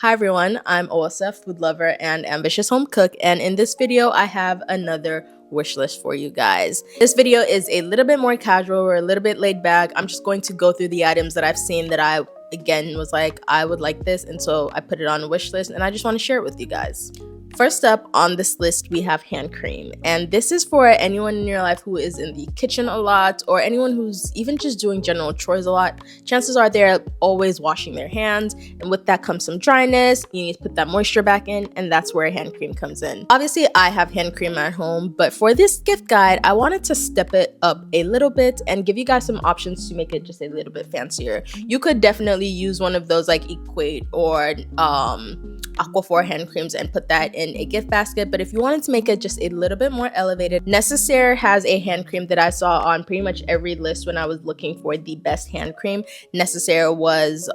Hi everyone, I'm Osa, food lover and ambitious home cook, and in this video I have another wish list for you guys. This video is a little bit more casual or a little bit laid back. I'm just going to go through the items that I've seen that I again was like, I would like this, and so I put it on a wish list and I just want to share it with you guys. First up on this list, we have hand cream. And this is for anyone in your life who is in the kitchen a lot, or anyone who's even just doing general chores a lot. Chances are they're always washing their hands, and with that comes some dryness. You need to put that moisture back in, and that's where hand cream comes in. Obviously, I have hand cream at home, but for this gift guide, I wanted to step it up a little bit and give you guys some options to make it just a little bit fancier. You could definitely use one of those like Equate or Aquaphor hand creams and put that in a gift basket, but if you wanted to make it just a little bit more elevated, Necessaire has a hand cream that I saw on pretty much every list when I was looking for the best hand cream. Necessaire was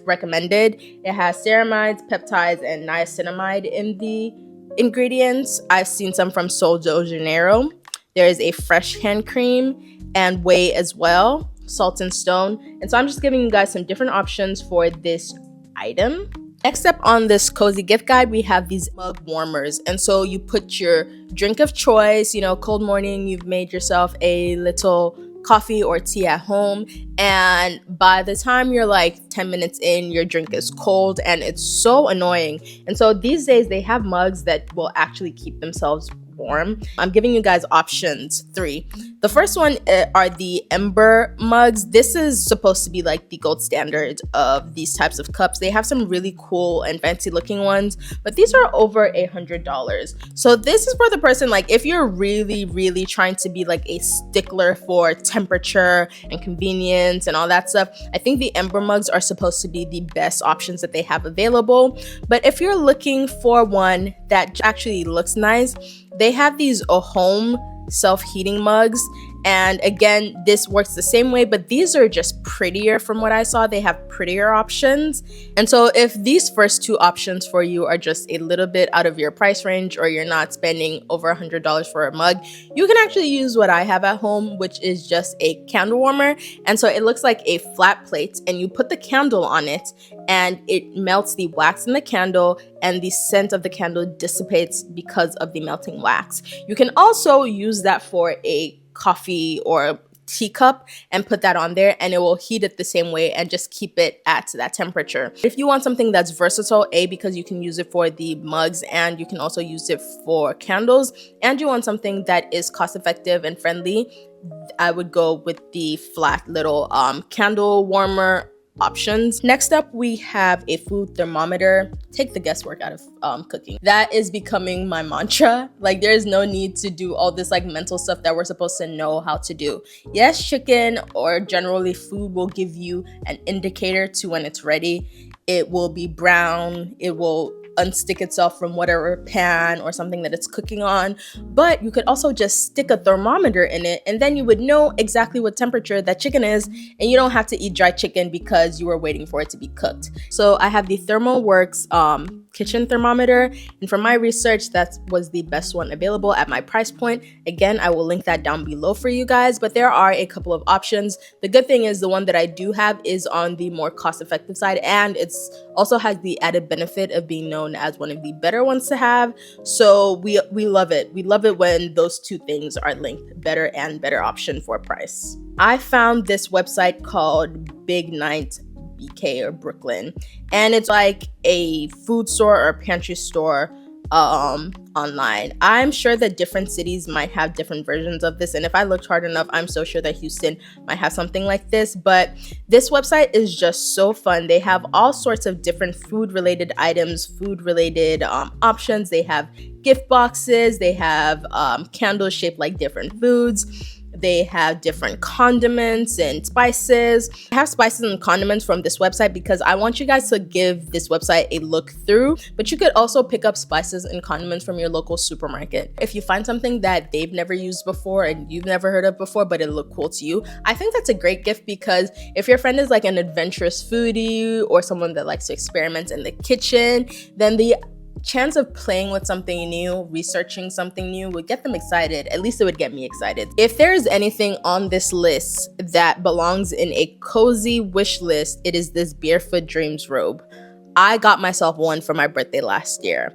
recommended. It has ceramides, peptides, and niacinamide in the ingredients. I've seen some from Sol de Janeiro. There is a fresh hand cream and whey as well, salt and stone, and so I'm just giving you guys some different options for this item. Next up on this cozy gift guide, we have these mug warmers. And so you put your drink of choice, cold morning, you've made yourself a little coffee or tea at home. And by the time you're like 10 minutes in, your drink is cold and it's so annoying. And so these days they have mugs that will actually keep themselves warm. I'm giving you guys options 3. The first one are the Ember mugs. This is supposed to be like the gold standard of these types of cups. They have some really cool and fancy looking ones, but these are over $100. So this is for the person, like if you're really trying to be like a stickler for temperature and convenience and all that stuff, I think the Ember mugs are supposed to be the best options that they have available. But if you're looking for one that actually looks nice, they have these home self-heating mugs, and again, this works the same way, but these are just prettier. From what I saw, they have prettier options. And so if these first 2 options for you are just a little bit out of your price range, or you're not spending over $100 for a mug, you can actually use what I have at home, which is just a candle warmer. And so it looks like a flat plate, and you put the candle on it and it melts the wax in the candle, and the scent of the candle dissipates because of the melting wax. You can also use that for a coffee or teacup and put that on there, and it will heat it the same way and just keep it at that temperature. If you want something that's versatile, because you can use it for the mugs and you can also use it for candles, and you want something that is cost effective and friendly, I would go with the flat little candle warmer options. Next up, we have a food thermometer. Take the guesswork out of cooking. That is becoming my mantra. Like, there's no need to do all this like mental stuff that we're supposed to know how to do. Yes, chicken or generally food will give you an indicator to when it's ready. It will be brown. It will unstick itself from whatever pan or something that it's cooking on, but you could also just stick a thermometer in it, and then you would know exactly what temperature that chicken is, and you don't have to eat dry chicken because you were waiting for it to be cooked. So I have the ThermoWorks kitchen thermometer, and from my research, that was the best one available at my price point. Again, I will link that down below for you guys, but there are a couple of options. The good thing is the one that I do have is on the more cost-effective side, and it's also has the added benefit of being known as one of the better ones to have. So we love it. We love it when those 2 things are linked, better and better option for price. I found this website called Big Night BK or Brooklyn, and it's like a food store or pantry store online. I'm sure that different cities might have different versions of this, and if I looked hard enough, I'm so sure that Houston might have something like this. But this website is just so fun. They have all sorts of different food related items, food related options. They have gift boxes. They have candles shaped like different foods. They have different condiments and spices. I have spices and condiments from this website because I want you guys to give this website a look through, but you could also pick up spices and condiments from your local supermarket. If you find something that they've never used before and you've never heard of before, but it looked cool to you, I think that's a great gift, because if your friend is like an adventurous foodie or someone that likes to experiment in the kitchen, then the chance of playing with something new, researching something new would get them excited. At least it would get me excited. If there's anything on this list that belongs in a cozy wish list, it is this Barefoot Dreams robe. I got myself one for my birthday last year.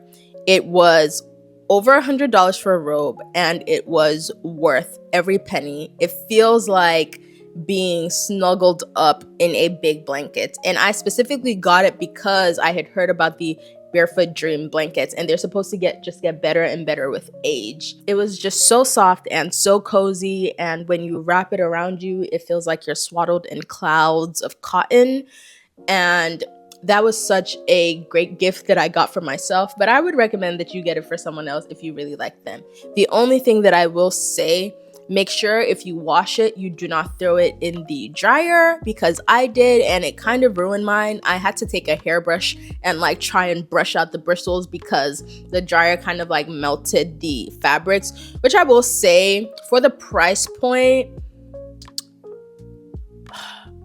It was over $100 for a robe, and it was worth every penny. It feels like being snuggled up in a big blanket. And I specifically got it because I had heard about the Barefoot Dream blankets, and they're supposed to get better and better with age. It was just so soft and so cozy, and when you wrap it around you, it feels like you're swaddled in clouds of cotton. And that was such a great gift that I got for myself, but I would recommend that you get it for someone else if you really like them. The only thing that I will say, make sure if you wash it, you do not throw it in the dryer, because I did and it kind of ruined mine. I had to take a hairbrush and like try and brush out the bristles because the dryer kind of like melted the fabrics, which I will say for the price point,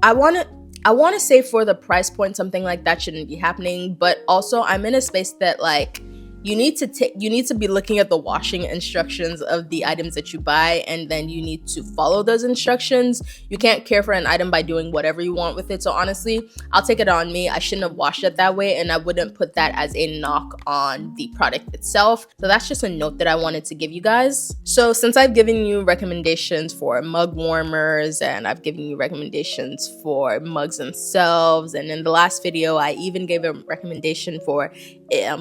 I want to say for the price point, something like that shouldn't be happening. But also I'm in a space that like you need to be looking at the washing instructions of the items that you buy, and then you need to follow those instructions. You can't care for an item by doing whatever you want with it. So honestly, I'll take it on me. I shouldn't have washed it that way, and I wouldn't put that as a knock on the product itself. So that's just a note that I wanted to give you guys. So since I've given you recommendations for mug warmers, and I've given you recommendations for mugs themselves, and in the last video I even gave a recommendation for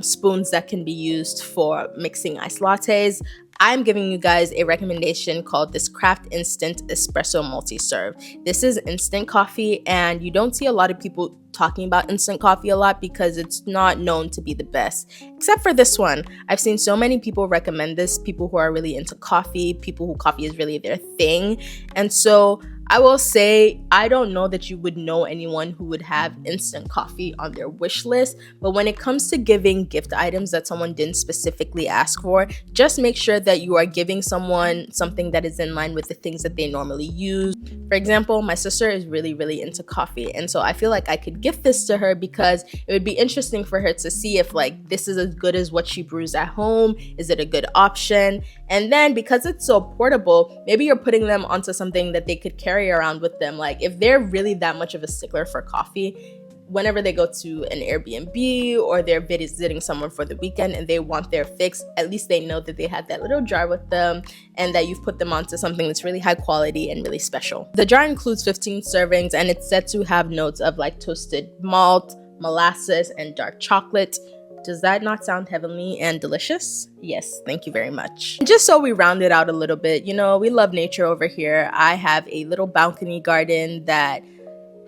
spoons that can be used for mixing iced lattes, I'm giving you guys a recommendation called this Craft Instant Espresso Multi-Serve. This is instant coffee, and you don't see a lot of people talking about instant coffee a lot because it's not known to be the best, except for this one. I've seen so many people recommend this, people who are really into coffee, people who coffee is really their thing. And so I will say, I don't know that you would know anyone who would have instant coffee on their wish list, but when it comes to giving gift items that someone didn't specifically ask for, just make sure that you are giving someone something that is in line with the things that they normally use. For example, my sister is really, really into coffee, and so I feel like I could gift this to her because it would be interesting for her to see if like this is as good as what she brews at home. Is it a good option? And then because it's so portable, maybe you're putting them onto something that they could carry around with them. Like if they're really that much of a stickler for coffee, whenever they go to an Airbnb or they're visiting someone for the weekend and they want their fix, at least they know that they have that little jar with them and that you've put them onto something that's really high quality and really special. The jar includes 15 servings, and it's said to have notes of like toasted malt, molasses, and dark chocolate. Does that not sound heavenly and delicious? Yes, thank you very much. And just so we round it out a little bit, you know, we love nature over here. I have a little balcony garden that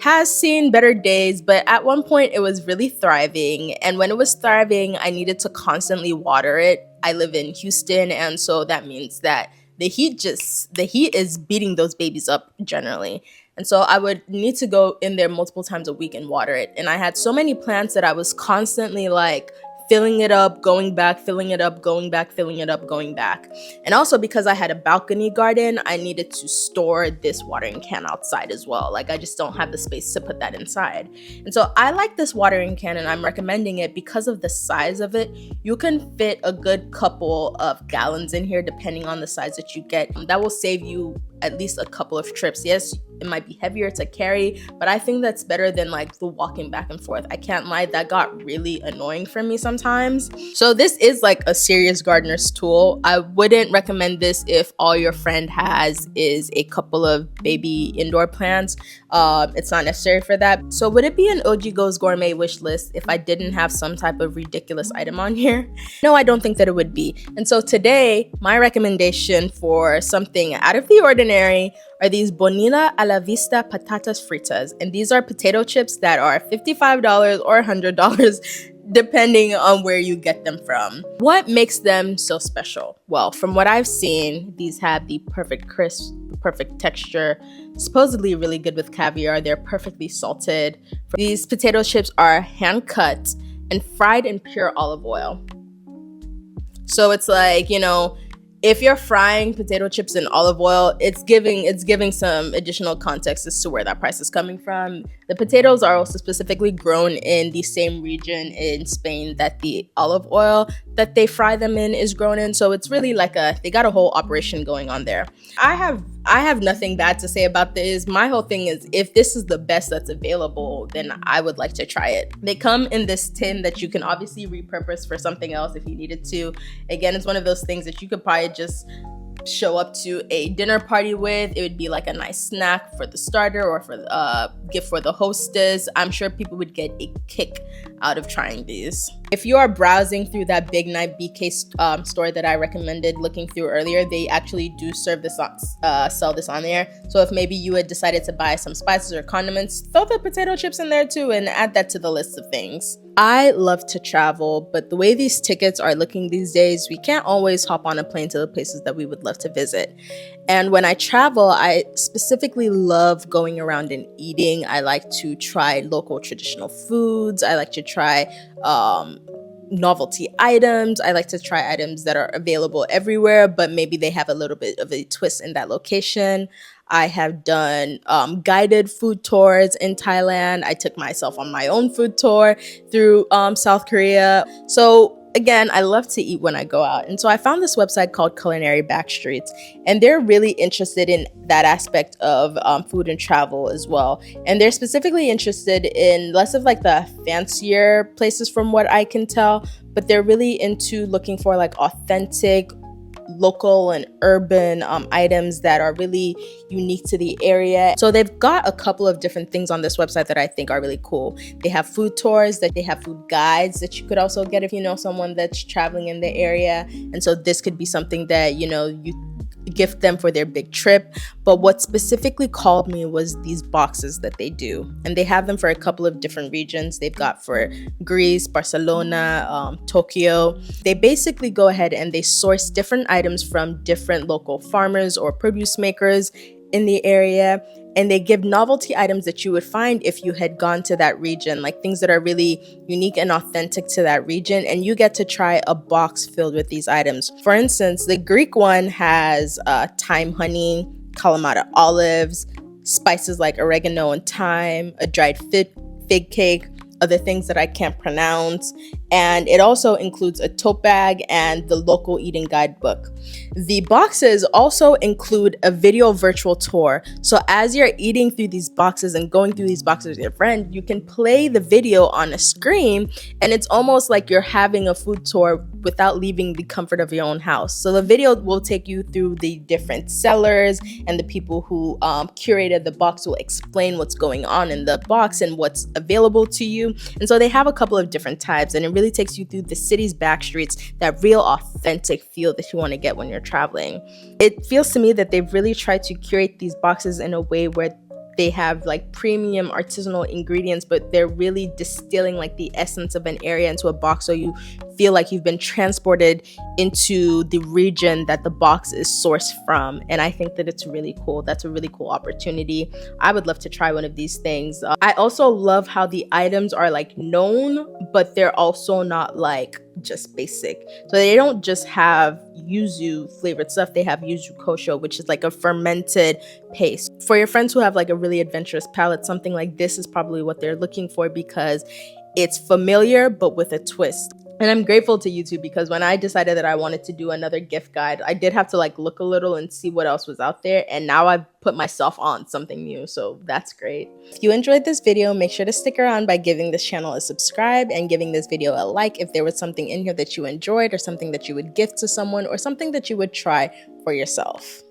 has seen better days, but at one point it was really thriving. And when it was thriving, I needed to constantly water it. I live in Houston, and so that means that the heat is beating those babies up generally. And so I would need to go in there multiple times a week and water it. And I had so many plants that I was constantly like filling it up, going back, filling it up, going back, filling it up, going back. And also because I had a balcony garden, I needed to store this watering can outside as well. Like I just don't have the space to put that inside. And so I like this watering can, and I'm recommending it because of the size of it. You can fit a good couple of gallons in here depending on the size that you get. That will save you at least a couple of trips. Yes, it might be heavier to carry, but I think that's better than like the walking back and forth. I can't lie, that got really annoying for me sometimes. So this is like a serious gardener's tool. I wouldn't recommend this if all your friend has is a couple of baby indoor plants. It's not necessary for that. So would it be an OG Goes Gourmet wish list if I didn't have some type of ridiculous item on here? No, I don't think that it would be. And so today, my recommendation for something out of the ordinary are these Bonita a la Vista patatas fritas. And these are potato chips that are $55 or $100 depending on where you get them from. What makes them so special? Well, from what I've seen, these have the perfect crisp, the perfect texture, supposedly really good with caviar. They're perfectly salted. These potato chips are hand cut and fried in pure olive oil. So it's like, you know, if you're frying potato chips in olive oil, it's giving some additional context as to where that price is coming from. The potatoes are also specifically grown in the same region in Spain that the olive oil that they fry them in is grown in. So it's really like they got a whole operation going on there. I have nothing bad to say about this. My whole thing is, if this is the best that's available, then I would like to try it. They come in this tin that you can obviously repurpose for something else if you needed to. Again, it's one of those things that you could probably just show up to a dinner party with. It would be like a nice snack for the starter or for gift for the hostess. I'm sure people would get a kick out of trying these. If you are browsing through that Big Night BK store that I recommended looking through earlier, they actually do serve this sell this on there. So if maybe you had decided to buy some spices or condiments, throw the potato chips in there too and add that to the list of things. I love to travel, but the way these tickets are looking these days, we can't always hop on a plane to the places that we would love to visit. And when I travel, I specifically love going around and eating. I like to try local traditional foods. I like to try novelty items. I like to try items that are available everywhere, but maybe they have a little bit of a twist in that location. I have done guided food tours in Thailand. I took myself on my own food tour through South Korea. So again, I love to eat when I go out. And so I found this website called Culinary Backstreets, and they're really interested in that aspect of food and travel as well. And they're specifically interested in less of like the fancier places from what I can tell, but they're really into looking for like authentic, local and urban items that are really unique to the area. So they've got a couple of different things on this website that I think are really cool. They have food tours, that they have food guides that you could also get if you know someone that's traveling in the area. And so this could be something that, you know, you gift them for their big trip. But what specifically called me was these boxes that they do, and they have them for a couple of different regions. They've got for Greece, Barcelona, Tokyo. They basically go ahead and they source different items from different local farmers or produce makers in the area, and they give novelty items that you would find if you had gone to that region, like things that are really unique and authentic to that region, and you get to try a box filled with these items. For instance, the Greek one has thyme honey, Kalamata olives, spices like oregano and thyme, a dried fig cake, other things that I can't pronounce, and it also includes a tote bag and the local eating guidebook. The boxes also include a video virtual tour. So as you're eating through these boxes and going through these boxes with your friend, you can play the video on a screen, and it's almost like you're having a food tour without leaving the comfort of your own house. So the video will take you through the different sellers, and the people who curated the box will explain what's going on in the box and what's available to you. And so they have a couple of different types, and it really takes you through the city's back streets, that real authentic feel that you want to get when you're traveling. It feels to me that they've really tried to curate these boxes in a way where they have like premium artisanal ingredients, but they're really distilling like the essence of an area into a box, so you feel like you've been transported into the region that the box is sourced from. And I think that it's really cool. That's a really cool opportunity. I would love to try one of these things. I also love how the items are like known, but they're also not like just basic. So they don't just have yuzu flavored stuff. They have yuzu kosho, which is like a fermented paste. For your friends who have like a really adventurous palate, something like this is probably what they're looking for, because it's familiar but with a twist. And I'm grateful to YouTube, because when I decided that I wanted to do another gift guide, I did have to like look a little and see what else was out there. And now I've put myself on something new. So that's great. If you enjoyed this video, make sure to stick around by giving this channel a subscribe and giving this video a like if there was something in here that you enjoyed, or something that you would gift to someone, or something that you would try for yourself.